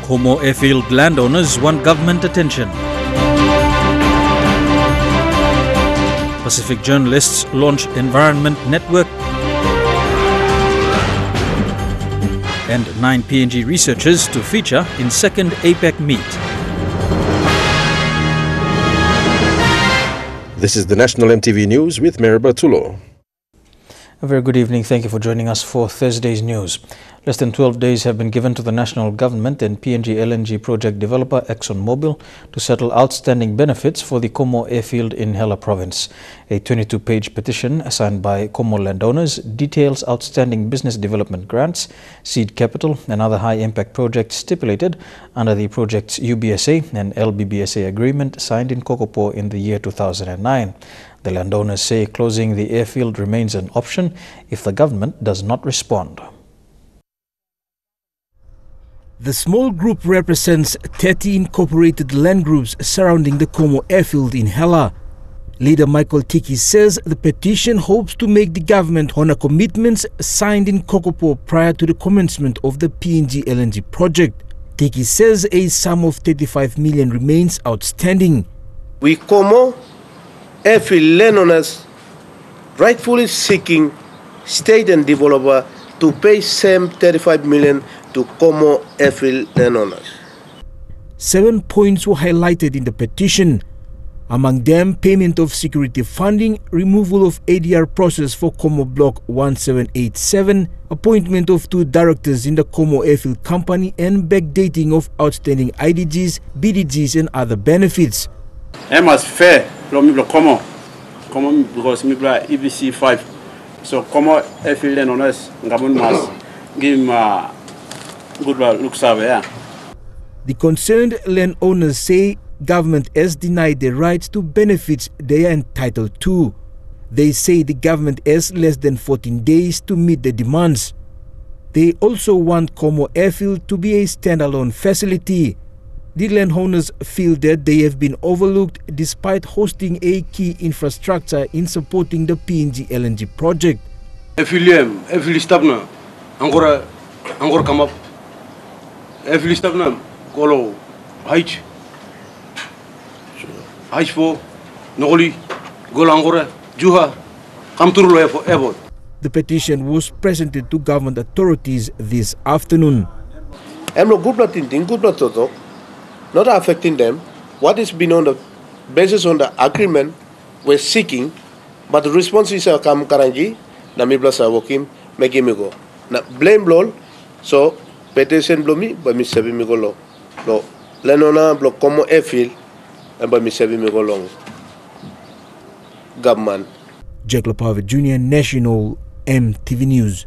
Komo Airfield landowners want government attention. Pacific journalists launch Environment Network. And 9 PNG researchers to feature in second APEC meet. This is the National EMTV News with Meribah Tulo. A very good evening. Thank you for joining us for Thursday's news. Less than 12 days have been given to the national government and PNG LNG project developer ExxonMobil to settle outstanding benefits for the Komo Airfield in Hela province. A 22-page petition signed by Komo landowners details outstanding business development grants, seed capital and other high-impact projects stipulated under the project's UBSA and LBBSA agreement signed in Kokopo in the year 2009. The landowners say closing the airfield remains an option if the government does not respond. The small group represents 30 incorporated land groups surrounding the Komo Airfield in Hela. Leader Michael Tiki says the petition hopes to make the government honor commitments signed in Kokopo prior to the commencement of the PNG LNG project. Tiki says a sum of 35 million remains outstanding. We Komo Airfield landowners rightfully seeking state and developer to pay same 35 million to Komo Airfield landowners. 7 points were highlighted in the petition. Among them, payment of security funding, removal of ADR process for Komo Block 1787, appointment of 2 directors in the Komo Airfield Company, and backdating of outstanding IDGs, BDGs and other benefits. I'm as fair from Komo because me EBC 5. So Komo Airfield landowners, government must give him good look survey. The concerned landowners say government has denied the rights to benefits they are entitled to. They say the government has less than 14 days to meet the demands. They also want Komo Airfield to be a standalone facility. The landowners feel that they have been overlooked despite hosting a key infrastructure in supporting the PNG LNG project. Airfield staff na angora come up. Airfield staff na golo H for Nogoli Gola Angora Juha come to airport. The petition was presented to government authorities this afternoon. I'm no good blood tinting, good blood toto. Not affecting them. What is been on the basis on the agreement we're seeking, but the response is come karangi, na mi blasa wokim, make me go. Na blame lol, so petition blow me, but me sebi me go lo. Lo lenona block Komo Airfield, and by me sebi me go long. Government. Jack Lapave Jr., National EMTV News.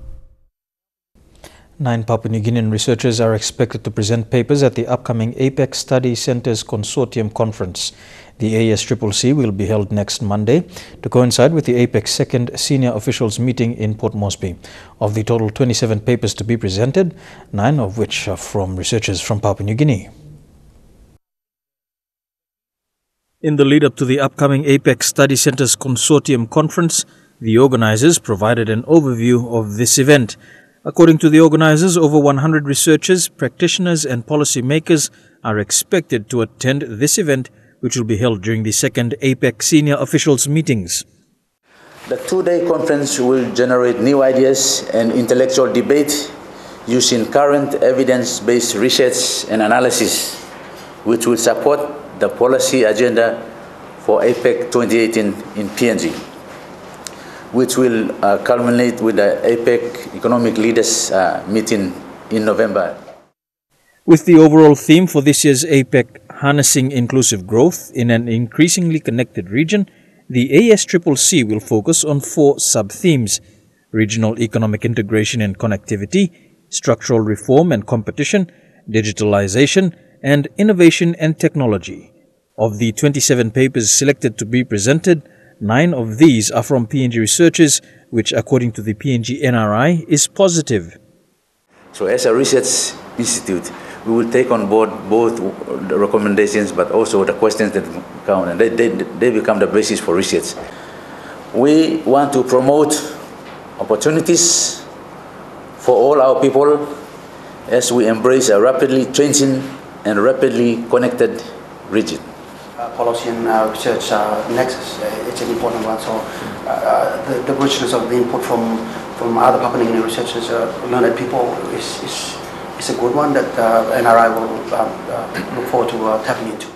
9 Papua New Guinean researchers are expected to present papers at the upcoming APEC Study Centres Consortium Conference. The ASCCC will be held next Monday to coincide with the APEC second senior officials meeting in Port Moresby. Of the total 27 papers to be presented, 9 of which are from researchers from Papua New Guinea. In the lead-up to the upcoming APEC Study Centres Consortium Conference, the organizers provided an overview of this event. According to the organizers, over 100 researchers, practitioners and policymakers are expected to attend this event, which will be held during the second APEC senior officials meetings. The 2-day conference will generate new ideas and intellectual debate using current evidence-based research and analysis, which will support the policy agenda for APEC 2018 in PNG, which will culminate with the APEC Economic Leaders meeting in November. With the overall theme for this year's APEC, Harnessing Inclusive Growth in an Increasingly Connected Region, the ASCCC will focus on 4 sub-themes: regional economic integration and connectivity, structural reform and competition, digitalization, and innovation and technology. Of the 27 papers selected to be presented, 9 of these are from PNG researchers, which according to the PNG NRI is positive. So as a research institute, we will take on board both the recommendations but also the questions that come, and they become the basis for research. We want to promote opportunities for all our people as we embrace a rapidly changing and rapidly connected region. Policy and research nexus, it's an important one. So the richness of the input from other Papua New Guinea researchers, learned people, is a good one that NRI will look forward to tapping into.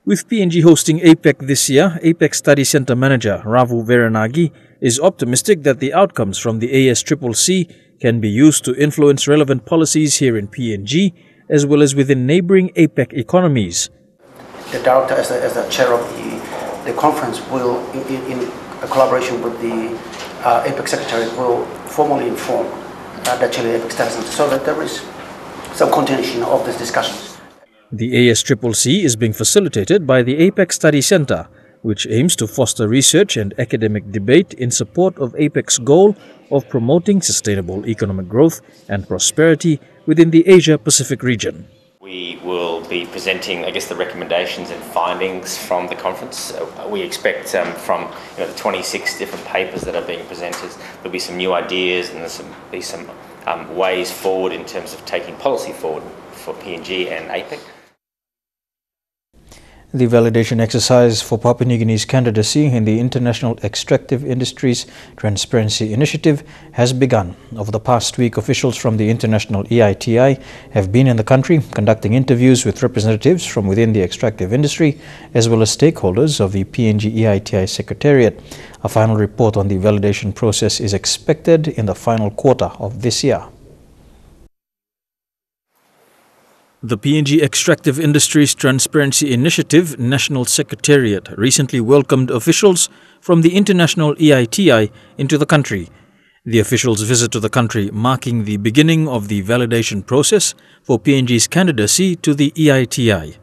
With PNG hosting APEC this year, APEC Study Centre Manager Ravu Veranagi is optimistic that the outcomes from the ASCCC can be used to influence relevant policies here in PNG as well as within neighbouring APEC economies. The director, as the chair of the conference, will, in a collaboration with the APEC Secretary, will formally inform the Chile APEC Study Centre so that there is some continuation of these discussions. The ASCCC is being facilitated by the APEC Study Centre, which aims to foster research and academic debate in support of APEC's goal of promoting sustainable economic growth and prosperity within the Asia-Pacific region. We will be presenting, I guess, the recommendations and findings from the conference. We expect from the 26 different papers that are being presented, there'll be some new ideas and there'll be some ways forward in terms of taking policy forward for PNG and APEC. The validation exercise for Papua New Guinea's candidacy in the International Extractive Industries Transparency Initiative has begun. Over the past week, officials from the International EITI have been in the country conducting interviews with representatives from within the extractive industry as well as stakeholders of the PNG EITI Secretariat. A final report on the validation process is expected in the final quarter of this year. The PNG Extractive Industries Transparency Initiative National Secretariat recently welcomed officials from the International EITI into the country. The officials' visit to the country marking the beginning of the validation process for PNG's candidacy to the EITI.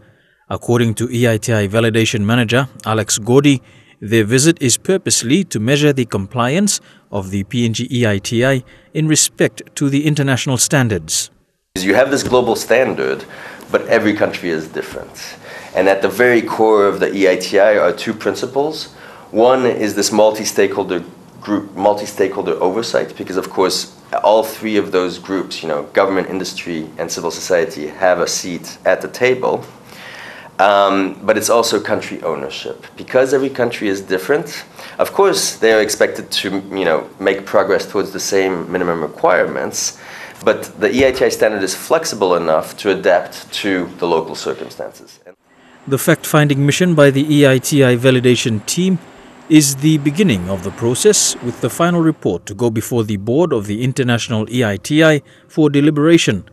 According to EITI Validation Manager Alex Gordy, their visit is purposely to measure the compliance of the PNG EITI in respect to the international standards. You have this global standard, but every country is different. And at the very core of the EITI are two principles. One is this multi-stakeholder oversight, because of course all three of those groups, government, industry, and civil society, have a seat at the table. But it's also country ownership. Because every country is different, of course they are expected to make progress towards the same minimum requirements, but the EITI standard is flexible enough to adapt to the local circumstances. The fact-finding mission by the EITI validation team is the beginning of the process, with the final report to go before the board of the International EITI for deliberation.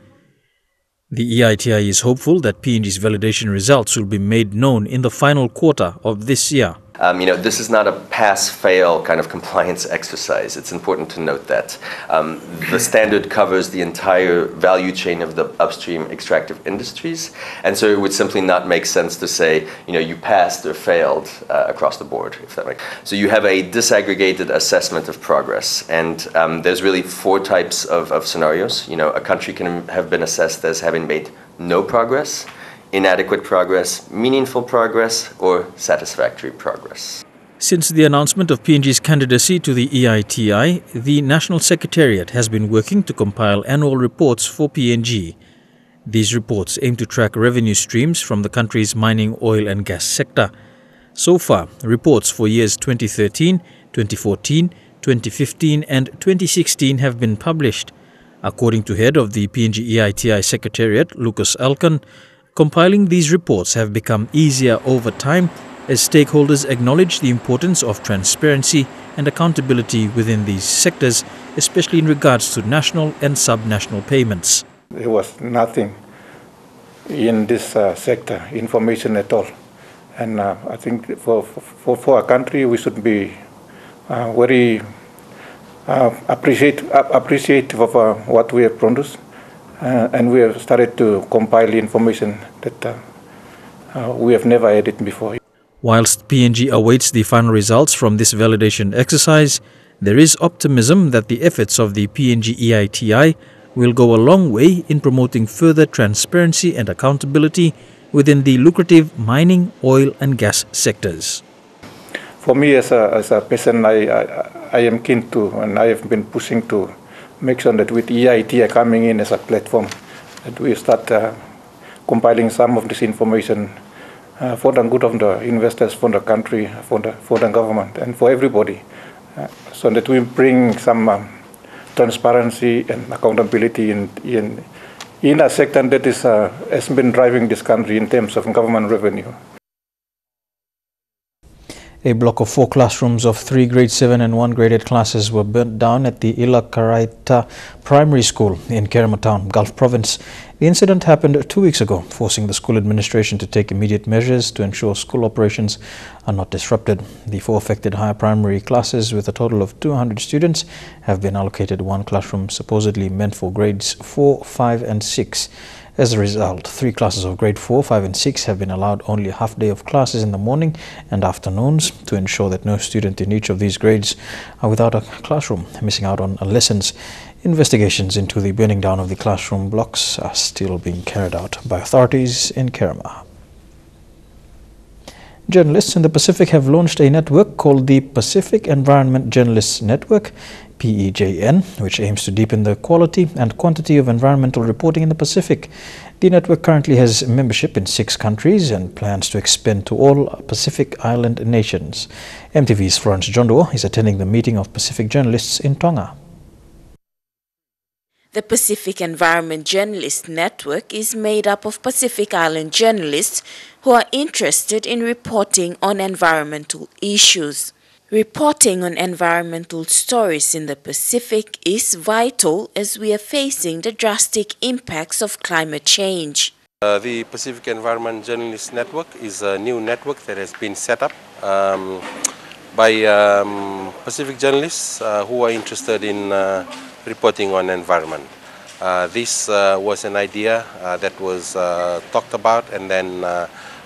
The EITI is hopeful that PNG's validation results will be made known in the final quarter of this year. This is not a pass-fail kind of compliance exercise. It's important to note that. The standard covers the entire value chain of the upstream extractive industries, and so it would simply not make sense to say, you passed or failed across the board, if that makes sense. So you have a disaggregated assessment of progress, and there's really four types of scenarios. A country can have been assessed as having made no progress, inadequate progress, meaningful progress, or satisfactory progress. Since the announcement of PNG's candidacy to the EITI, the National Secretariat has been working to compile annual reports for PNG. These reports aim to track revenue streams from the country's mining, oil and gas sector. So far, reports for years 2013, 2014, 2015 and 2016 have been published. According to head of the PNG EITI Secretariat, Lucas Alkan, compiling these reports have become easier over time as stakeholders acknowledge the importance of transparency and accountability within these sectors, especially in regards to national and subnational payments. There was nothing in this sector, information at all. And I think for a country, we should be very appreciative of what we have produced. And we have started to compile information that we have never had it before. Whilst PNG awaits the final results from this validation exercise, there is optimism that the efforts of the PNG EITI will go a long way in promoting further transparency and accountability within the lucrative mining, oil and gas sectors. For me as a person, I am keen to, and I have been pushing to make sure that with EITI coming in as a platform, that we start compiling some of this information for the good of the investors, for the country, for the government, and for everybody, so that we bring some transparency and accountability in a sector that has been driving this country in terms of government revenue. A block of 4 classrooms of 3 grade 7 and 1 grade 8 classes were burnt down at the Ilakaraita Primary School in Kerema Town, Gulf Province. The incident happened 2 weeks ago, forcing the school administration to take immediate measures to ensure school operations are not disrupted. The 4 affected higher primary classes, with a total of 200 students, have been allocated 1 classroom supposedly meant for grades 4, 5 and 6. As a result, 3 classes of grade 4, 5 and 6 have been allowed only a half day of classes in the morning and afternoons to ensure that no student in each of these grades are without a classroom, missing out on lessons. Investigations into the burning down of the classroom blocks are still being carried out by authorities in Kerema. Journalists in the Pacific have launched a network called the Pacific Environment Journalists Network, PEJN, which aims to deepen the quality and quantity of environmental reporting in the Pacific. The network currently has membership in 6 countries and plans to expand to all Pacific Island nations. MTV's Florence Jonduo is attending the meeting of Pacific journalists in Tonga. The Pacific Environment Journalist Network is made up of Pacific Island journalists who are interested in reporting on environmental issues. Reporting on environmental stories in the Pacific is vital as we are facing the drastic impacts of climate change. The Pacific Environment Journalist Network is a new network that has been set up by Pacific journalists who are interested in reporting on environment. This was an idea that was talked about and then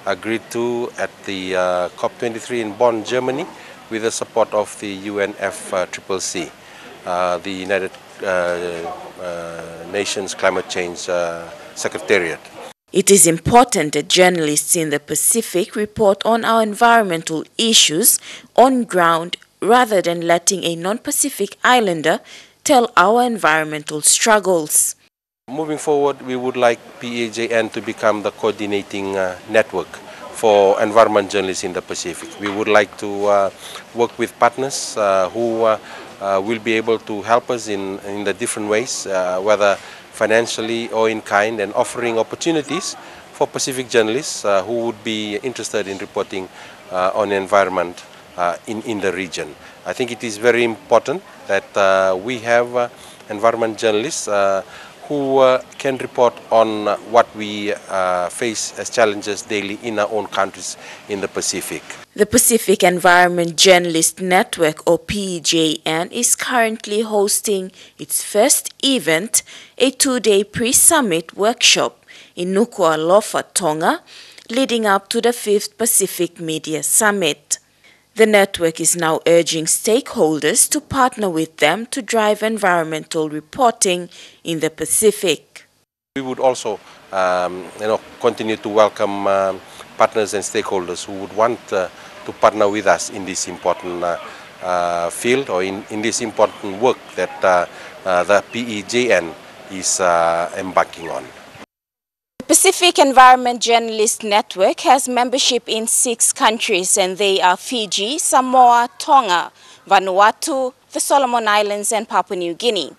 agreed to at the COP23 in Bonn, Germany, with the support of the UNFCCC, the United Nations Climate Change Secretariat. It is important that journalists in the Pacific report on our environmental issues on ground rather than letting a non-Pacific islander tell our environmental struggles. Moving forward, we would like PEJN to become the coordinating network for environment journalists in the Pacific. We would like to work with partners who will be able to help us in the different ways, whether financially or in kind, and offering opportunities for Pacific journalists who would be interested in reporting on environment in the region. I think it is very important that we have environment journalists who can report on what we face as challenges daily in our own countries in the Pacific. The Pacific Environment Journalist Network, or PEJN, is currently hosting its first event, a 2-day pre-summit workshop in Nuku'alofa, Tonga, leading up to the 5th Pacific Media Summit. The network is now urging stakeholders to partner with them to drive environmental reporting in the Pacific. We would also continue to welcome partners and stakeholders who would want to partner with us in this important field, or in this important work that the PEJN is embarking on. The Pacific Environment Journalist Network has membership in 6 countries, and they are Fiji, Samoa, Tonga, Vanuatu, the Solomon Islands and Papua New Guinea.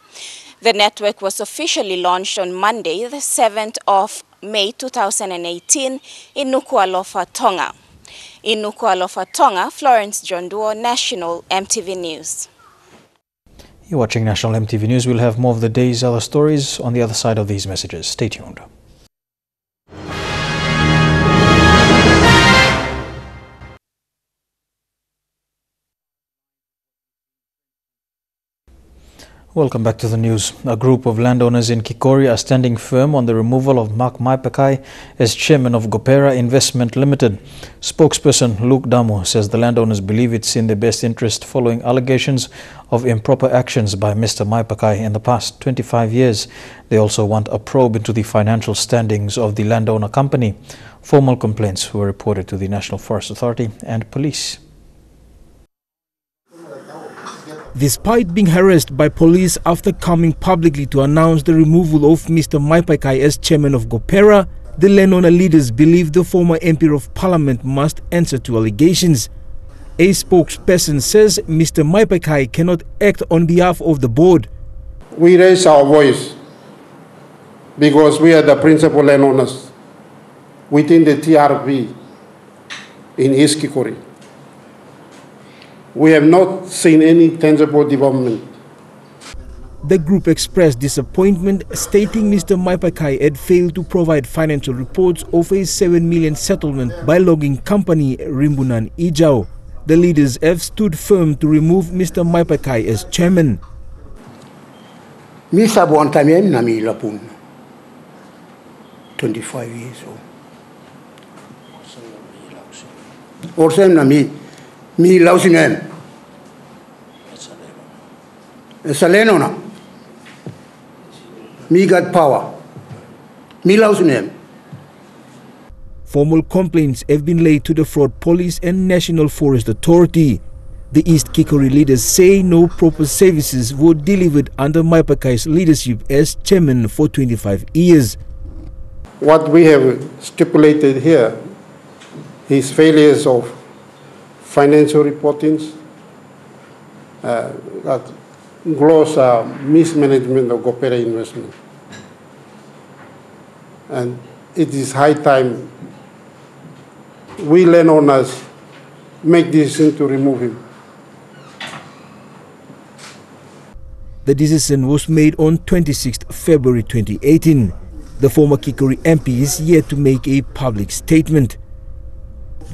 The network was officially launched on Monday, the 7th of May 2018 in Nuku'alofa, Tonga. In Nuku'alofa, Tonga, Florence Jonduo, National MTV News. You're watching National MTV News. We'll have more of the day's other stories on the other side of these messages. Stay tuned. Welcome back to the news. A group of landowners in Kikori are standing firm on the removal of Mark Maipakai as chairman of Gopera Investment Limited. Spokesperson Luke Damu says the landowners believe it's in their best interest following allegations of improper actions by Mr. Maipakai in the past 25 years. They also want a probe into the financial standings of the landowner company. Formal complaints were reported to the National Forest Authority and police. Despite being harassed by police after coming publicly to announce the removal of Mr. Maipakai as chairman of GOPERA, the landowner leaders believe the former MP of Parliament must answer to allegations. A spokesperson says Mr. Maipakai cannot act on behalf of the board. We raise our voice because we are the principal landowners within the TRP in East Kikori. We have not seen any tangible development. The group expressed disappointment, stating Mr. Maipakai had failed to provide financial reports of a 7 million settlement by logging company Rimbunan Ijau. The leaders have stood firm to remove Mr. Maipakai as chairman. Misa buon tamien na mi lapun. 25 years old. Orsem na mi lausinem. Saleno na. Mi got power. Mi lausinem. Formal complaints have been laid to the Fraud Police and National Forest Authority. The East Kikori leaders say no proper services were delivered under Maipakai's leadership as chairman for 25 years. What we have stipulated here is failures of financial reportings, gross mismanagement of GOPERA investment. And it is high time we landowners make decision to remove him. The decision was made on 26th February 2018. The former Kikori MP is yet to make a public statement.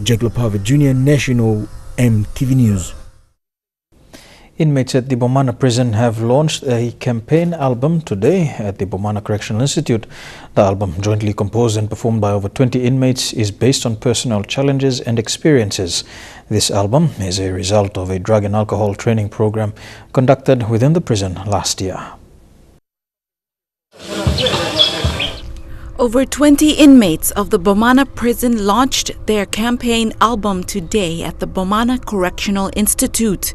Jack Lapava Jr., National EMTV News. Inmates at the Bomana prison have launched a campaign album today at the Bomana Correctional Institute. The album, jointly composed and performed by over 20 inmates, is based on personal challenges and experiences. This album is a result of a drug and alcohol training program conducted within the prison last year. Over 20 inmates of the Bomana prison launched their campaign album today at the Bomana Correctional Institute.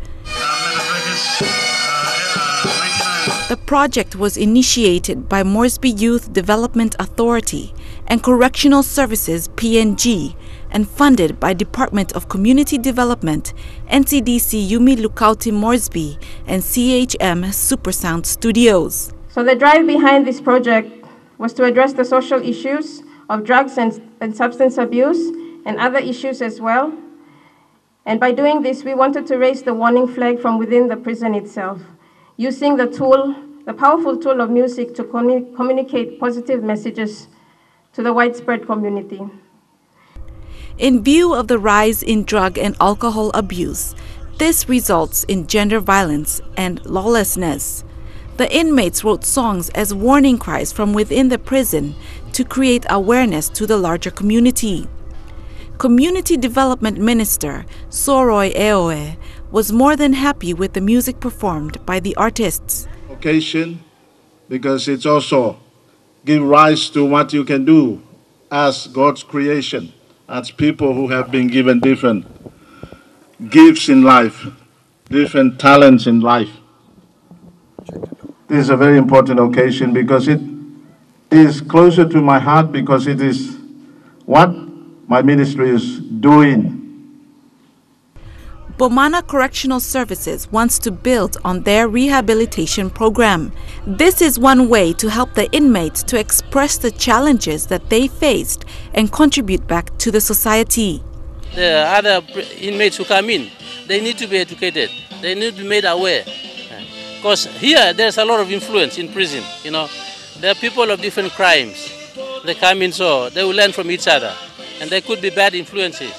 The project was initiated by Moresby Youth Development Authority and Correctional Services PNG and funded by Department of Community Development, NCDC Yumi Lukauti Moresby and CHM Supersound Studios. So the drive behind this project was to address the social issues of drugs and substance abuse and other issues as well. And by doing this, we wanted to raise the warning flag from within the prison itself, using the powerful tool of music to communicate positive messages to the widespread community. In view of the rise in drug and alcohol abuse, this results in gender violence and lawlessness. The inmates wrote songs as warning cries from within the prison to create awareness to the larger community. Community Development Minister Soroy Eoe was more than happy with the music performed by the artists. Occasion, because it's also give rise to what you can do as God's creation, as people who have been given different gifts in life, different talents in life. This is a very important occasion because it is closer to my heart, because it is what my ministry is doing. Bomana Correctional Services wants to build on their rehabilitation program. This is one way to help the inmates to express the challenges that they faced and contribute back to the society. The other inmates who come in, they need to be educated. They need to be made aware. Because here, there's a lot of influence in prison, you know. There are people of different crimes. They come in, so they will learn from each other. And there could be bad influences.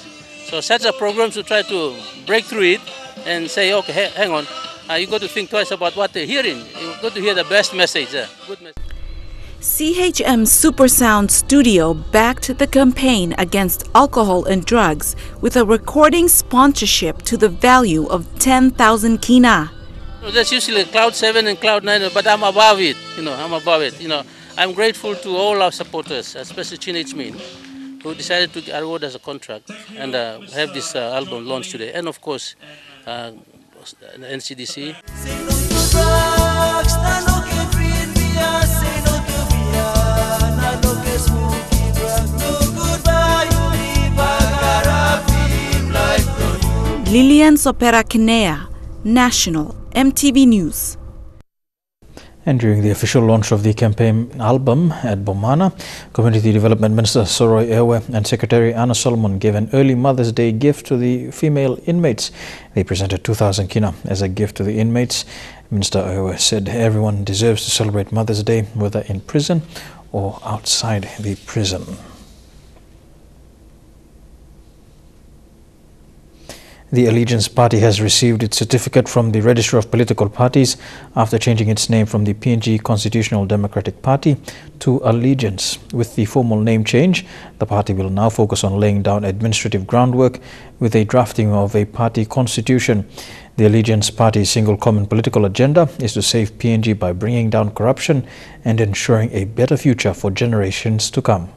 So such a program to try to break through it and say, okay, hang on, you got to think twice about what they're hearing. You got to hear the best message. Good message. CHM Supersound Studio backed the campaign against alcohol and drugs with a recording sponsorship to the value of 10,000 kina. That's usually Cloud 7 and Cloud 9, but I'm above it. I'm above it. I'm grateful to all our supporters, especially Chin Min, who decided to award us a contract and have this album launched today. And of course, NCDC. Lilian Sopera Kinea, National MTV News. And during the official launch of the campaign album at Bomana, Community Development Minister Soroy Ewe and Secretary Anna Solomon gave an early Mother's Day gift to the female inmates. They presented 2,000 kina as a gift to the inmates. Minister Ewe said everyone deserves to celebrate Mother's Day, whether in prison or outside the prison. The Allegiance Party has received its certificate from the Register of Political Parties after changing its name from the PNG Constitutional Democratic Party to Allegiance. With the formal name change, the party will now focus on laying down administrative groundwork with a drafting of a party constitution. The Allegiance Party's single common political agenda is to save PNG by bringing down corruption and ensuring a better future for generations to come.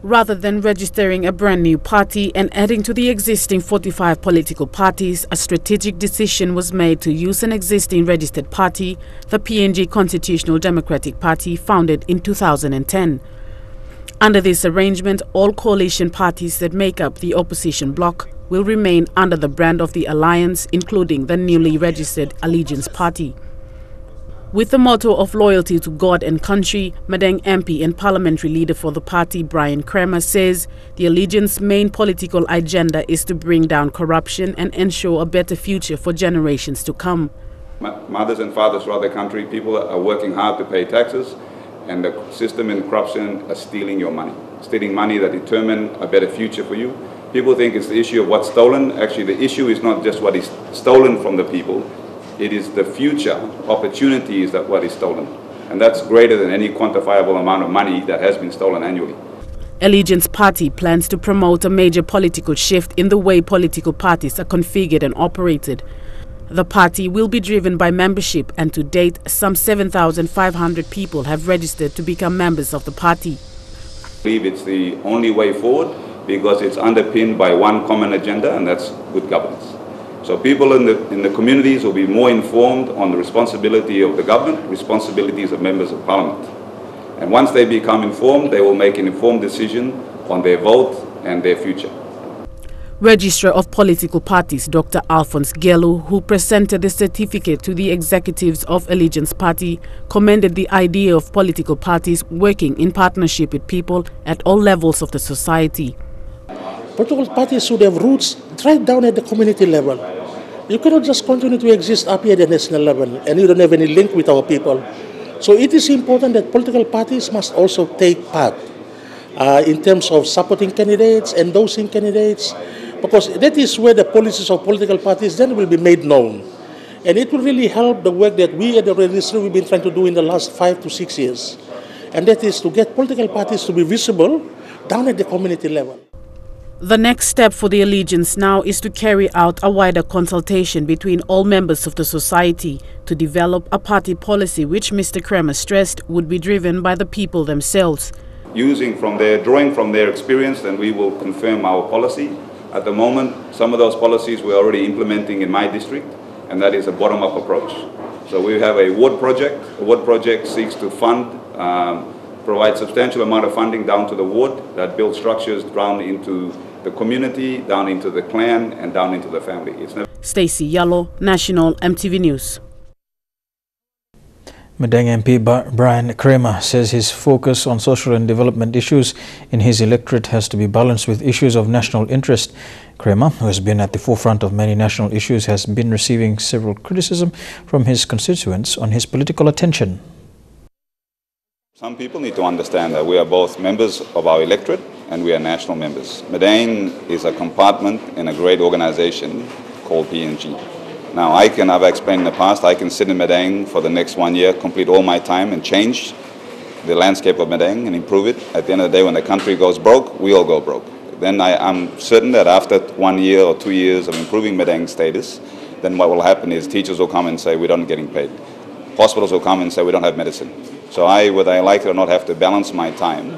Rather than registering a brand new party and adding to the existing 45 political parties, a strategic decision was made to use an existing registered party, the PNG Constitutional Democratic Party, founded in 2010. Under this arrangement, all coalition parties that make up the opposition bloc will remain under the brand of the alliance, including the newly registered Allegiance Party. With the motto of loyalty to God and country, Madang MP and parliamentary leader for the party, Brian Kramer, says the Allegiance's main political agenda is to bring down corruption and ensure a better future for generations to come. Mothers and fathers throughout the country, people are working hard to pay taxes, and the system and corruption are stealing your money. Stealing money that determine a better future for you. People think it's the issue of what's stolen. Actually, the issue is not just what is stolen from the people. It is the future opportunities that what is stolen. And that's greater than any quantifiable amount of money that has been stolen annually. Allegiance Party plans to promote a major political shift in the way political parties are configured and operated. The party will be driven by membership, and to date, some 7,500 people have registered to become members of the party. I believe it's the only way forward because it's underpinned by one common agenda, and that's good governance. So people in the communities will be more informed on the responsibility of the government, responsibilities of members of parliament. And once they become informed, they will make an informed decision on their vote and their future. Registrar of Political Parties Dr. Alphonse Gelu, who presented the certificate to the executives of Allegiance Party, commended the idea of political parties working in partnership with people at all levels of the society. Political parties should have roots right down at the community level. You cannot just continue to exist up here at the national level and you don't have any link with our people. So it is important that political parties must also take part in terms of supporting candidates, endorsing candidates, because that is where the policies of political parties then will be made known. And it will really help the work that we at the registry we've been trying to do in the last 5 to 6 years. And that is to get political parties to be visible down at the community level. The next step for the Allegiance now is to carry out a wider consultation between all members of the society to develop a party policy which Mr. Kramer stressed would be driven by the people themselves. Drawing from their experience, then we will confirm our policy. At the moment, some of those policies we're already implementing in my district, and that is a bottom-up approach. So we have a ward project. The ward project seeks to fund, provide substantial amount of funding down to the ward that builds structures down into the community, down into the clan, and down into the family. Stacey Yallo, National MTV News. Madang MP Brian Kramer says his focus on social and development issues in his electorate has to be balanced with issues of national interest. Kramer, who has been at the forefront of many national issues, has been receiving several criticism from his constituents on his political attention. Some people need to understand that we are both members of our electorate and we are national members. Madang is a compartment in a great organization called PNG. Now, I've explained in the past, I can sit in Madang for the next 1 year, complete all my time and change the landscape of Madang and improve it. At the end of the day, when the country goes broke, we all go broke. Then I'm certain that after 1 year or 2 years of improving Madang's status, then what will happen is teachers will come and say we're not getting paid. Hospitals will come and say we don't have medicine. So whether I like it or not, have to balance my time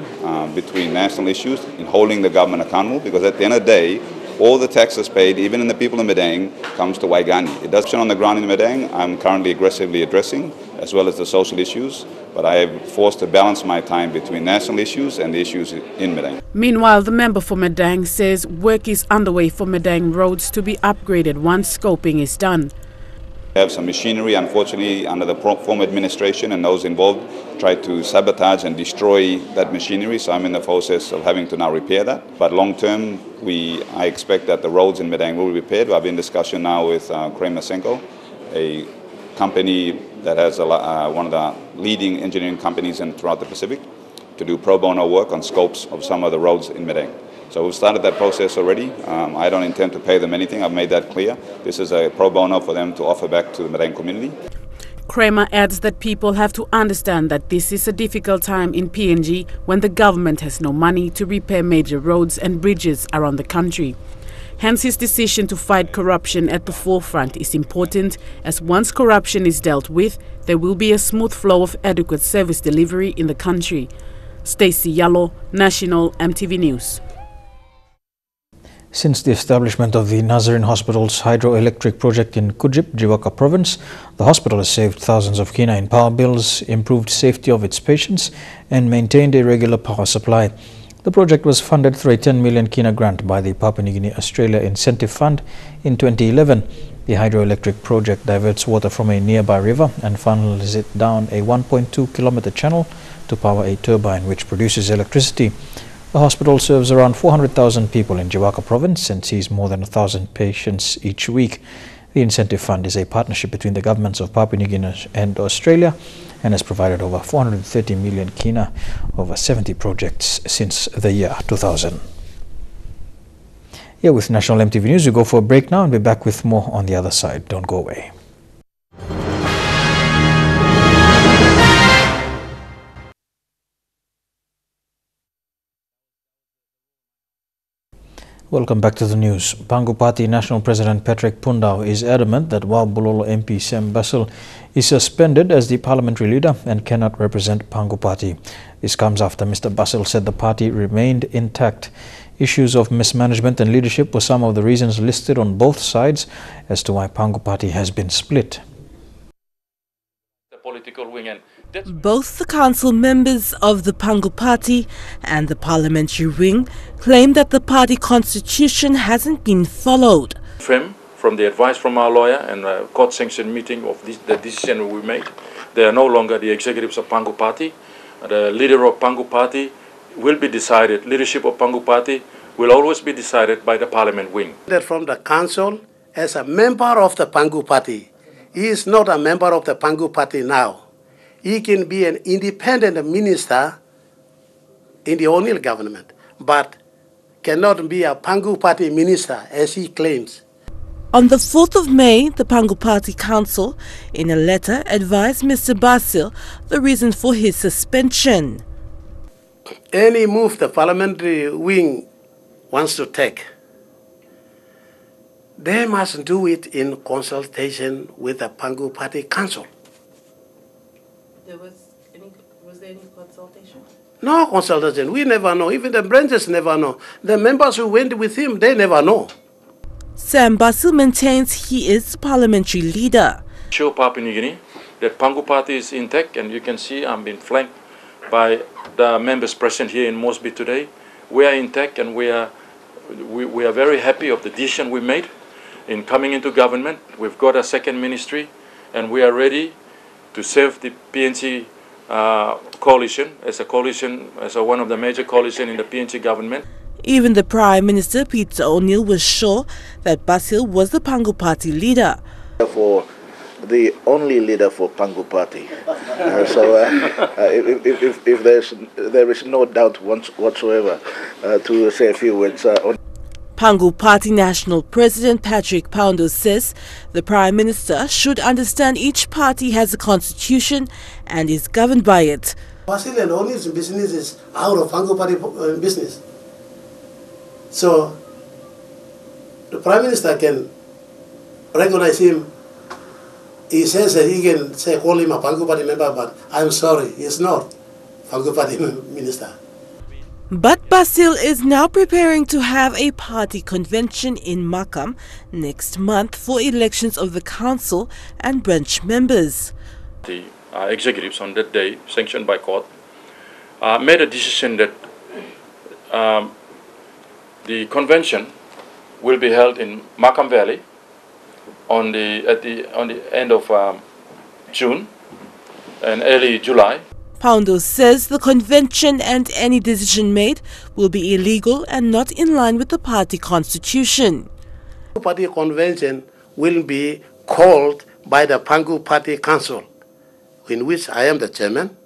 between national issues and holding the government accountable, because at the end of the day, all the taxes paid, even in the people in Madang, comes to Waigani. It does on the ground in Madang. I'm currently aggressively addressing, as well as the social issues, but I am forced to balance my time between national issues and the issues in Madang. Meanwhile, the member for Madang says work is underway for Madang roads to be upgraded once scoping is done. We have some machinery, unfortunately, under the former administration, and those involved tried to sabotage and destroy that machinery, so I'm in the process of having to now repair that. But long term, I expect that the roads in Madang will be repaired. I've been in discussion now with Komo, a company that has one of the leading engineering companies throughout the Pacific, to do pro bono work on scopes of some of the roads in Madang. So we've started that process already. I don't intend to pay them anything. I've made that clear. This is a pro bono for them to offer back to the Madang community. Kramer adds that people have to understand that this is a difficult time in PNG when the government has no money to repair major roads and bridges around the country. Hence, his decision to fight corruption at the forefront is important, as once corruption is dealt with, there will be a smooth flow of adequate service delivery in the country. Stacey Yallo, National EMTV News. Since the establishment of the Nazarene Hospital's hydroelectric project in Kujip, Jiwaka Province, the hospital has saved thousands of kina in power bills, improved safety of its patients, and maintained a regular power supply. The project was funded through a 10 million kina grant by the Papua New Guinea Australia Incentive Fund in 2011. The hydroelectric project diverts water from a nearby river and funnels it down a 1.2 kilometer channel to power a turbine which produces electricity. The hospital serves around 400,000 people in Jiwaka Province and sees more than 1,000 patients each week. The incentive fund is a partnership between the governments of Papua New Guinea and Australia and has provided over 430 million kina over 70 projects since the year 2000. Here with National EMTV News, we go for a break now and we'll be back with more on the other side. Don't go away. Welcome back to the news. Pangu Party National President Patrick Pundau is adamant that while Bulolo MP Sam Basil is suspended as the parliamentary leader and cannot represent Pangu Party. This comes after Mr. Basil said the party remained intact. Issues of mismanagement and leadership were some of the reasons listed on both sides as to why Pangu Party has been split. The political wing and both the council members of the Pangu Party and the parliamentary wing claim that the party constitution hasn't been followed. From the advice from our lawyer and a court-sanctioned meeting of the decision we made, they are no longer the executives of Pangu Party. The leader of Pangu Party will be decided, leadership of Pangu Party will always be decided by the parliament wing. From the council, as a member of the Pangu Party, he is not a member of the Pangu Party now. He can be an independent minister in the O'Neill government, but cannot be a Pangu Party minister as he claims. On the 4th of May, the Pangu Party Council, in a letter, advised Mr. Basil the reason for his suspension. Any move the parliamentary wing wants to take, they must do it in consultation with the Pangu Party Council. Was there any consultation? No consultation. We never know. Even the branches never know. The members who went with him, they never know. Sam Basil maintains he is parliamentary leader. Show Papua New Guinea that Pangu Party is intact, and you can see I'm being flanked by the members present here in Mosby today. We are intact, and we are very happy of the decision we made in coming into government. We've got a second ministry, and we are ready to serve the PNG coalition as one of the major coalition in the PNG government. Even the Prime Minister, Peter O'Neill, was sure that Basil was the Pangu Party leader. For the only leader for Pangu Party. If there is no doubt whatsoever to say a few words on. Pangu Party National President Patrick Pundau says the Prime Minister should understand each party has a constitution and is governed by it. Basil and O'Neill's business is out of Pangu Party business. So the Prime Minister can recognize him. He says that he can call him a Pangu Party member, but I'm sorry, he's not Pangu Party minister. But Basil is now preparing to have a party convention in Makam next month for elections of the council and branch members. The executives on that day, sanctioned by court, made a decision that the convention will be held in Makam Valley on the end of June and early July. Paundo says the convention and any decision made will be illegal and not in line with the party constitution. The party convention will be called by the Pangu Party Council, in which I am the chairman,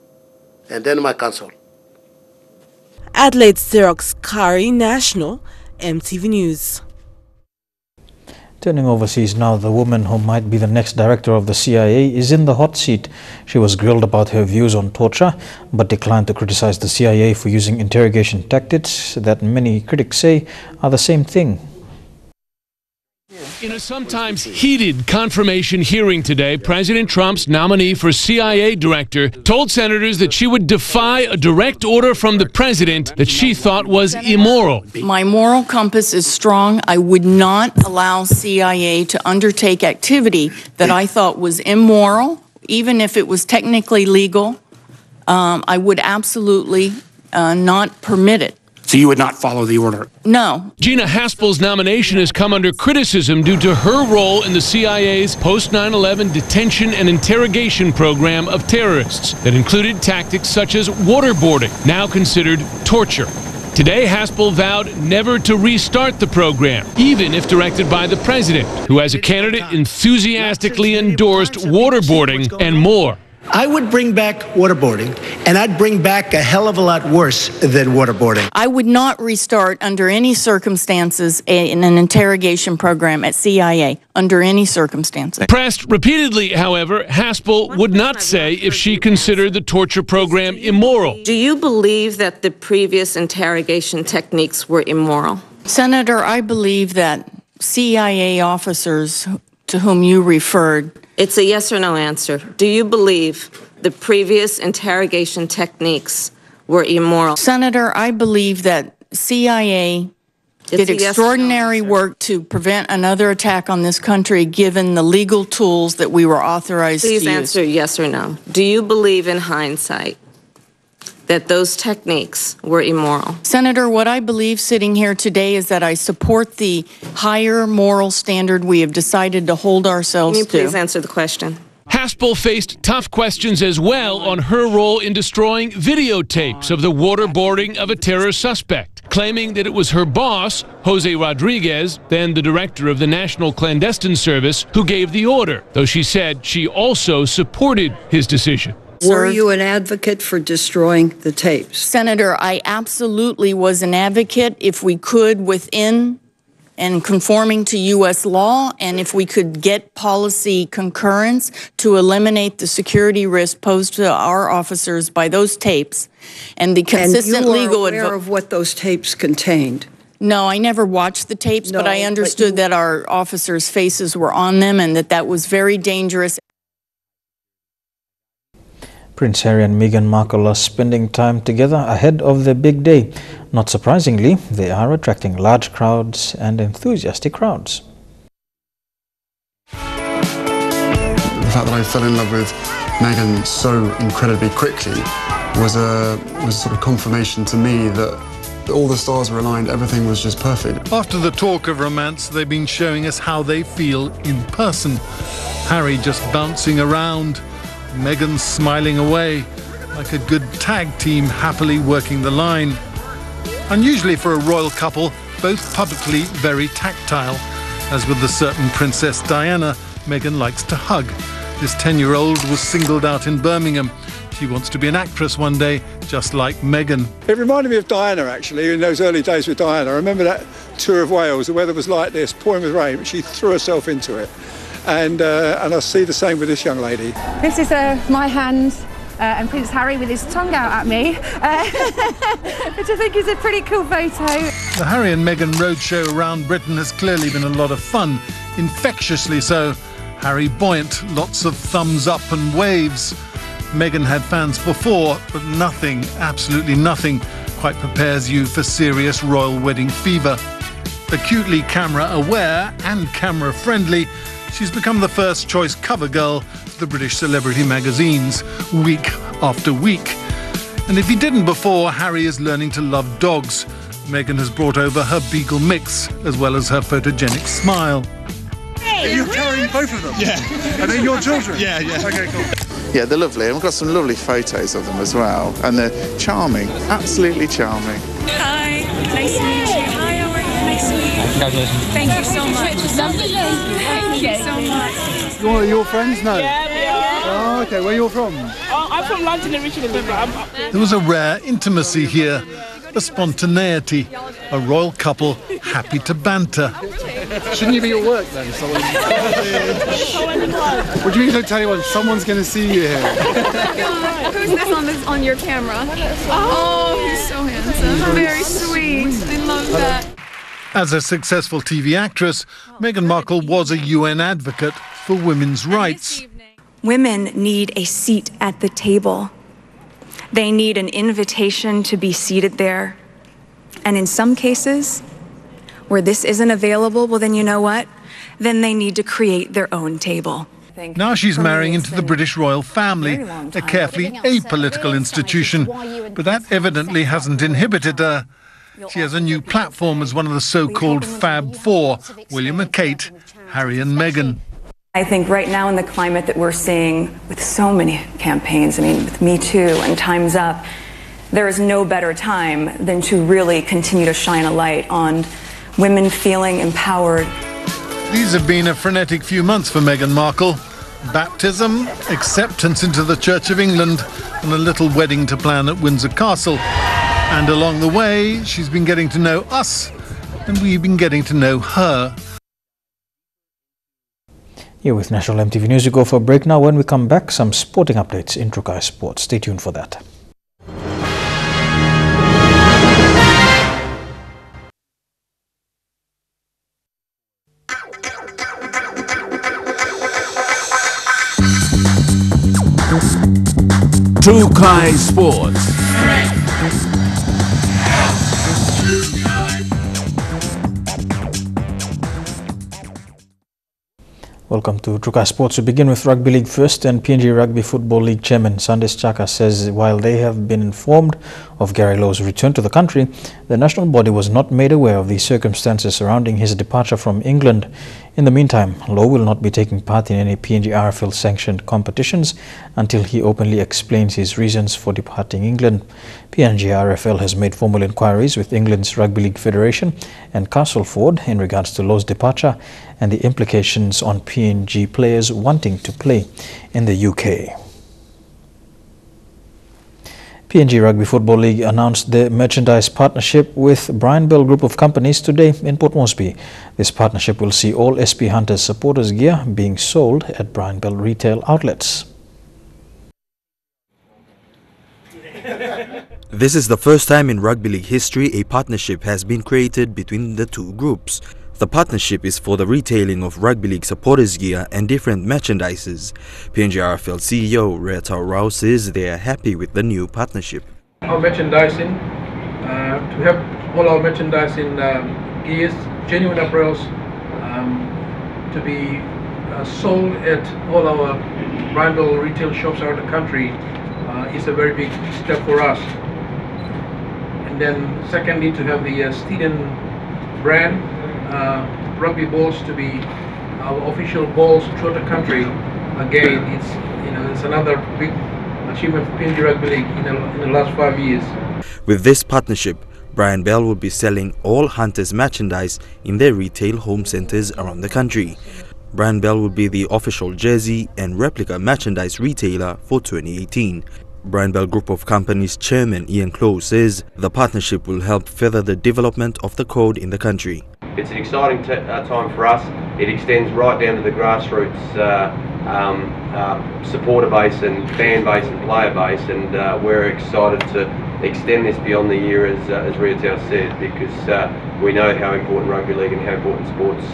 and then my council. Adelaide Xerox Kari, National, EMTV News. Turning overseas now, the woman who might be the next director of the CIA is in the hot seat. She was grilled about her views on torture, but declined to criticize the CIA for using interrogation tactics that many critics say are the same thing. In a sometimes heated confirmation hearing today, President Trump's nominee for CIA director told senators that she would defy a direct order from the president that she thought was immoral. My moral compass is strong. I would not allow CIA to undertake activity that I thought was immoral, even if it was technically legal. I would absolutely not permit it. So you would not follow the order? No. Gina Haspel's nomination has come under criticism due to her role in the CIA's post-9/11 detention and interrogation program of terrorists that included tactics such as waterboarding, now considered torture. Today, Haspel vowed never to restart the program, even if directed by the president, who as a candidate enthusiastically endorsed waterboarding and more. I would bring back waterboarding, and I'd bring back a hell of a lot worse than waterboarding. I would not restart under any circumstances in an interrogation program at CIA, under any circumstances. Pressed repeatedly, however, Haspel would not say if she considered the torture program immoral. Do you believe that the previous interrogation techniques were immoral? Senator, I believe that CIA officers to whom you referred. It's a yes or no answer. Do you believe the previous interrogation techniques were immoral? Senator, I believe that CIA did extraordinary work to prevent another attack on this country, given the legal tools that we were authorized to use. Please answer yes or no. Do you believe in hindsight that those techniques were immoral? Senator, what I believe sitting here today is that I support the higher moral standard we have decided to hold ourselves to. Can you please answer the question? Haspel faced tough questions as well on her role in destroying videotapes of the waterboarding of a terror suspect, claiming that it was her boss, Jose Rodriguez, then the director of the National Clandestine Service, who gave the order, though she said she also supported his decision. Were you an advocate for destroying the tapes? Senator, I absolutely was an advocate if we could within and conforming to U.S. law, and if we could get policy concurrence to eliminate the security risk posed to our officers by those tapes, and the consistent legal advice. Aware of what those tapes contained? No, I never watched the tapes, but I understood that our officers' faces were on them and that was very dangerous. Prince Harry and Meghan Markle are spending time together ahead of their big day. Not surprisingly, they are attracting large crowds and enthusiastic crowds. The fact that I fell in love with Meghan so incredibly quickly was sort of confirmation to me that all the stars were aligned, everything was just perfect. After the talk of romance, they've been showing us how they feel in person. Harry just bouncing around, Meghan smiling away, like a good tag team happily working the line. Unusually for a royal couple, both publicly very tactile. As with the certain Princess Diana, Meghan likes to hug. This 10-year-old was singled out in Birmingham. She wants to be an actress one day, just like Meghan. It reminded me of Diana, actually, in those early days with Diana. I remember that tour of Wales, the weather was like this, pouring with rain, but she threw herself into it. And I see the same with this young lady. This is my hand and Prince Harry with his tongue out at me, which I think is a pretty cool photo. The Harry and Meghan roadshow around Britain has clearly been a lot of fun, infectiously so. Harry buoyant, lots of thumbs up and waves. Meghan had fans before, but nothing, absolutely nothing, quite prepares you for serious royal wedding fever. Acutely camera-aware and camera-friendly, she's become the first choice cover girl for the British celebrity magazines, week after week. And if he didn't before, Harry is learning to love dogs. Meghan has brought over her beagle mix, as well as her photogenic smile. Are you carrying both of them? Yeah. Are they your children? Yeah. Okay, cool. Yeah, they're lovely. And we've got some lovely photos of them as well. And they're charming, absolutely charming. Hi, nice to meet you. Hi, how are you? Nice to meet you. Congratulations. Thank you so much. Thank you so much. You're one of your friends? No? Yeah. Oh, okay. Where are you from? Oh, I'm from London originally, but There was a rare intimacy here, a spontaneity, a royal couple happy to banter. Shouldn't you be at work then? What do you mean don't tell anyone? Someone's going to see you here. Who's this on your camera? Oh, he's so handsome. Very sweet. I love that. As a successful TV actress, Meghan Markle was a UN advocate for women's rights. Women need a seat at the table. They need an invitation to be seated there. And in some cases, where this isn't available, well, then you know what? Then they need to create their own table. Now she's marrying into the British royal family, a carefully apolitical institution. But that evidently hasn't inhibited her. She has a new platform as one of the so-called Fab Four, William and Kate, Harry and Meghan. I think right now in the climate that we're seeing with so many campaigns, I mean, with Me Too and Time's Up, there is no better time than to really continue to shine a light on women feeling empowered. These have been a frenetic few months for Meghan Markle. Baptism, acceptance into the Church of England, and a little wedding to plan at Windsor Castle. And along the way, she's been getting to know us, and we've been getting to know her. Here with National EMTV News, we go for a break now. When we come back, some sporting updates in Trukai Sports. Stay tuned for that. Trukai Sports. Welcome to Trukai Sports. We begin with Rugby League first, and PNG Rugby Football League Chairman Sandesh Chaka says while they have been informed of Gary Lowe's return to the country, the national body was not made aware of the circumstances surrounding his departure from England. In the meantime, Lowe will not be taking part in any PNG RFL sanctioned competitions until he openly explains his reasons for departing England. PNG RFL has made formal inquiries with England's Rugby League Federation and Castleford in regards to Lowe's departure and the implications on PNG players wanting to play in the UK. PNG Rugby Football League announced their merchandise partnership with Brian Bell Group of Companies today in Port Moresby. This partnership will see all SP Hunters supporters gear being sold at Brian Bell retail outlets. This is the first time in Rugby League history a partnership has been created between the two groups. The partnership is for the retailing of Rugby League supporters gear and different merchandises. PNG RFL CEO Reta Rao says they are happy with the new partnership. Our merchandising, to have all our merchandising gears, genuine apparels, to be sold at all our Brian Bell retail shops around the country is a very big step for us. And then secondly, to have the Steeden brand rugby balls to be our official balls throughout the country. Again, it's another big achievement for PNG Rugby League in the last 5 years. With this partnership, Brian Bell will be selling all Hunters merchandise in their retail home centres around the country. Brian Bell will be the official jersey and replica merchandise retailer for 2018. Brian Bell Group of Companies Chairman Ian Close says the partnership will help further the development of the code in the country. It's an exciting time for us. It extends right down to the grassroots supporter base and fan base and player base, and we're excited to extend this beyond the year, as Retail said, because We know how important rugby league and how important sports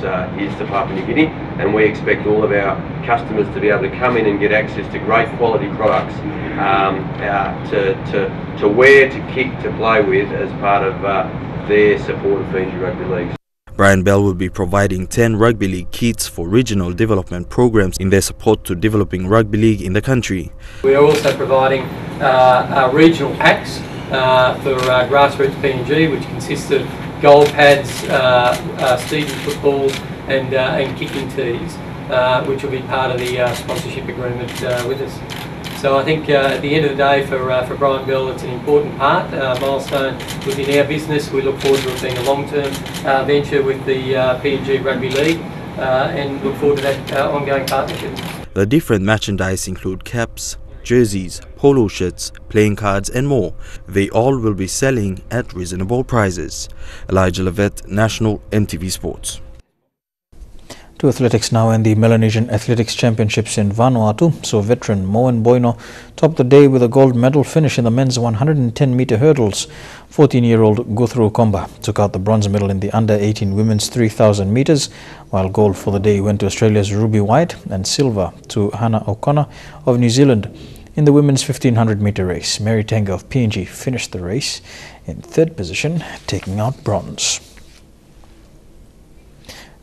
is to Papua New Guinea, and we expect all of our customers to be able to come in and get access to great quality products to wear, to kick, to play with as part of their support of Fiji Rugby League. Brian Bell will be providing 10 rugby league kits for regional development programs in their support to developing rugby league in the country. We are also providing regional packs for grassroots PNG, which consist of goal pads, Stevie footballs and kicking tees, which will be part of the sponsorship agreement with us. So I think at the end of the day for Brian Bell it's an important part, milestone within our business. We look forward to it being a long-term venture with the PNG Rugby League and look forward to that ongoing partnership. The different merchandise include caps, jerseys, polo shirts, playing cards and more. They all will be selling at reasonable prices. Elijah Levet, National EMTV Sports. To athletics now, and the Melanesian Athletics Championships in Vanuatu saw veteran Moen Boino top the day with a gold medal finish in the men's 110-meter hurdles. 14-year-old Guthru Komba took out the bronze medal in the under-18 women's 3,000 meters, while gold for the day went to Australia's Ruby White and silver to Hannah O'Connor of New Zealand. In the women's 1,500-meter race, Mary Tenga of PNG finished the race in third position, taking out bronze.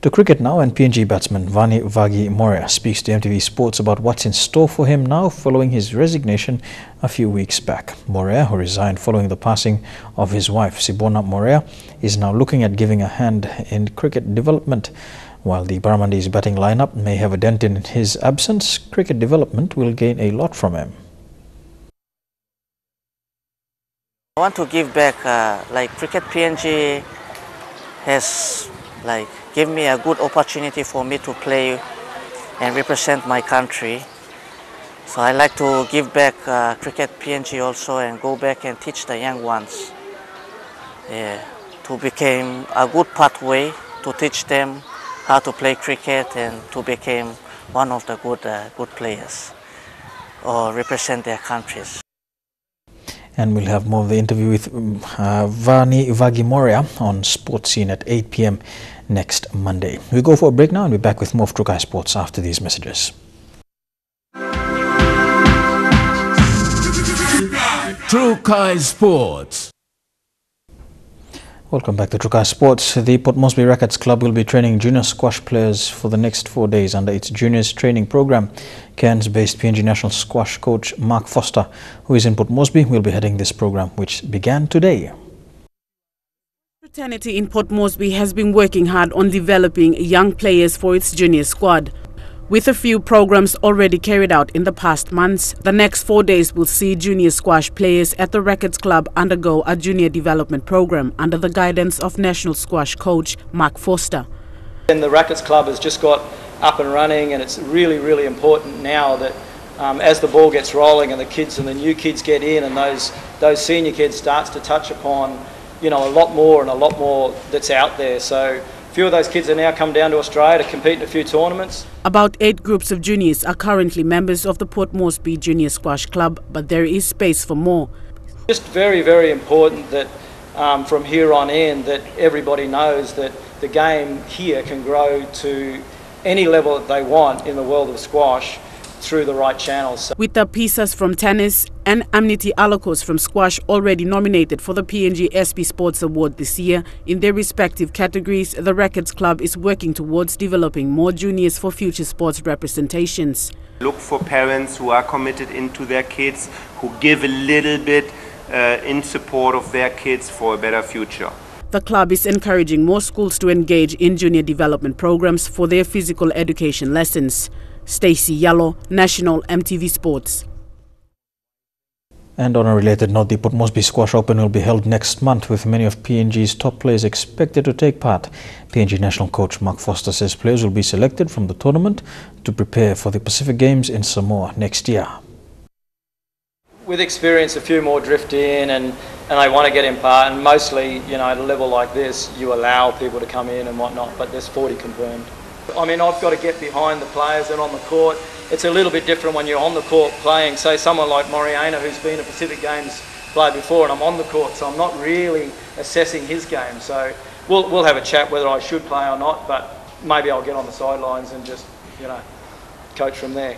To cricket now, and PNG batsman Vani Vagi Morea speaks to EMTV Sports about what's in store for him now following his resignation a few weeks back. Morea, who resigned following the passing of his wife Sibona Morea, is now looking at giving a hand in cricket development. While the Barramandi's batting lineup may have a dent in his absence, cricket development will gain a lot from him. I want to give back, like Cricket PNG has give me a good opportunity for me to play and represent my country. So I like to give back Cricket PNG also and go back and teach the young ones. To become a good pathway to teach them how to play cricket and to become one of the good players or represent their countries. And we'll have more of the interview with Vani Vagi Morea on Sports Scene at 8 p.m. next Monday. We'll go for a break now and be back with more of Trukai Sports after these messages. Trukai Sports. Welcome back to Trukai Sports. The Port Moresby Rackets Club will be training junior squash players for the next 4 days under its juniors training program. Cairns-based PNG national squash coach Mark Foster, who is in Port Moresby, will be heading this program, which began today. Fraternity in Port Moresby has been working hard on developing young players for its junior squad. With a few programs already carried out in the past months, the next 4 days will see junior squash players at the Rackets Club undergo a junior development program under the guidance of national squash coach Mark Foster. And the Rackets Club has just got up and running, and it's really, really important now that as the ball gets rolling and the kids and the new kids get in and those senior kids starts to touch upon, you know, a lot more that's out there. So a few of those kids are now come down to Australia to compete in a few tournaments. About 8 groups of juniors are currently members of the Port Moresby Junior Squash Club, but there is space for more. Just very, very important that from here on in that everybody knows that the game here can grow to any level that they want in the world of squash through the right channels. With the Pisas from tennis and Amniti Alakos from squash already nominated for the PNG SP Sports Award this year in their respective categories, the Rackets Club is working towards developing more juniors for future sports representations. Look for parents who are committed into their kids, who give a little bit in support of their kids for a better future. The club is encouraging more schools to engage in junior development programs for their physical education lessons. Stacey Yallo, National EMTV Sports. And on a related note, the Port Moresby Squash Open will be held next month with many of PNG's top players expected to take part. PNG national coach Mark Foster says players will be selected from the tournament to prepare for the Pacific Games in Samoa next year. With experience, a few more drift in and they want to get in part, and mostly, you know, at a level like this, you allow people to come in and whatnot, but there's 40 confirmed. I mean, I've got to get behind the players and on the court. It's a little bit different when you're on the court playing, say someone like Moriana, who's been a Pacific Games player before, and I'm on the court, so I'm not really assessing his game. So we'll have a chat whether I should play or not, but maybe I'll get on the sidelines and just, coach from there.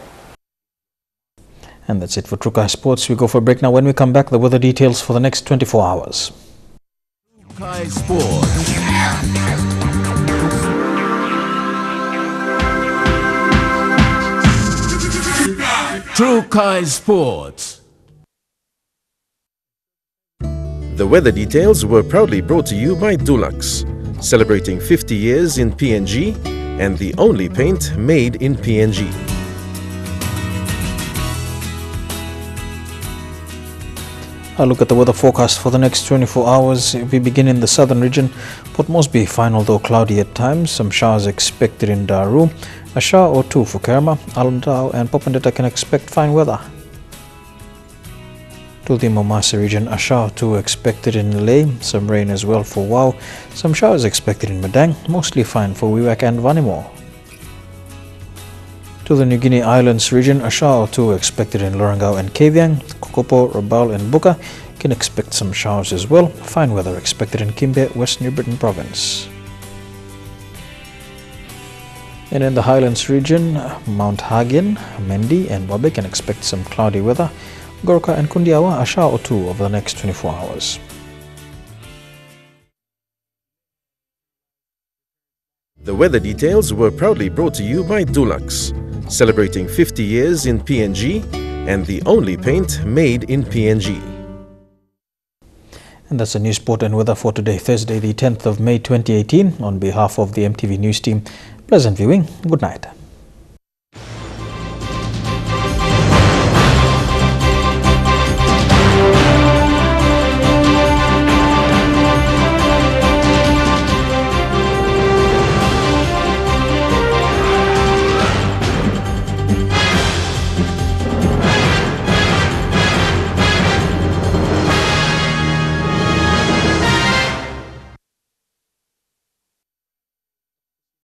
And that's it for Trukai Sports. We go for a break now. When we come back, the weather details for the next 24 hours. Trukai Sports. Trukai Sports. The weather details were proudly brought to you by Dulux, celebrating 50 years in PNG and the only paint made in PNG. A look at the weather forecast for the next 24 hours. We begin in the southern region. Port Moresby fine although cloudy at times. Some showers expected in Daru. A shower or two for Kerma. Alundau and Popondetta can expect fine weather. To the Momasa region, a shower or two expected in Ley. Some rain as well for Wau. Some showers expected in Madang. Mostly fine for Wewak and Vanimo. To the New Guinea Islands region, a shower or two expected in Lorengau and Kavieng. Kokopo, Rabaul and Buka can expect some showers as well. Fine weather expected in Kimbe, West New Britain province. And in the Highlands region, Mount Hagen, Mendi and Wabe can expect some cloudy weather. Goroka and Kundiawa, a shower or two over the next 24 hours. The weather details were proudly brought to you by Dulux, celebrating 50 years in PNG and the only paint made in PNG. And that's the news, sport and weather for today, Thursday the 10th of May 2018. On behalf of the EMTV News team, pleasant viewing. Good night.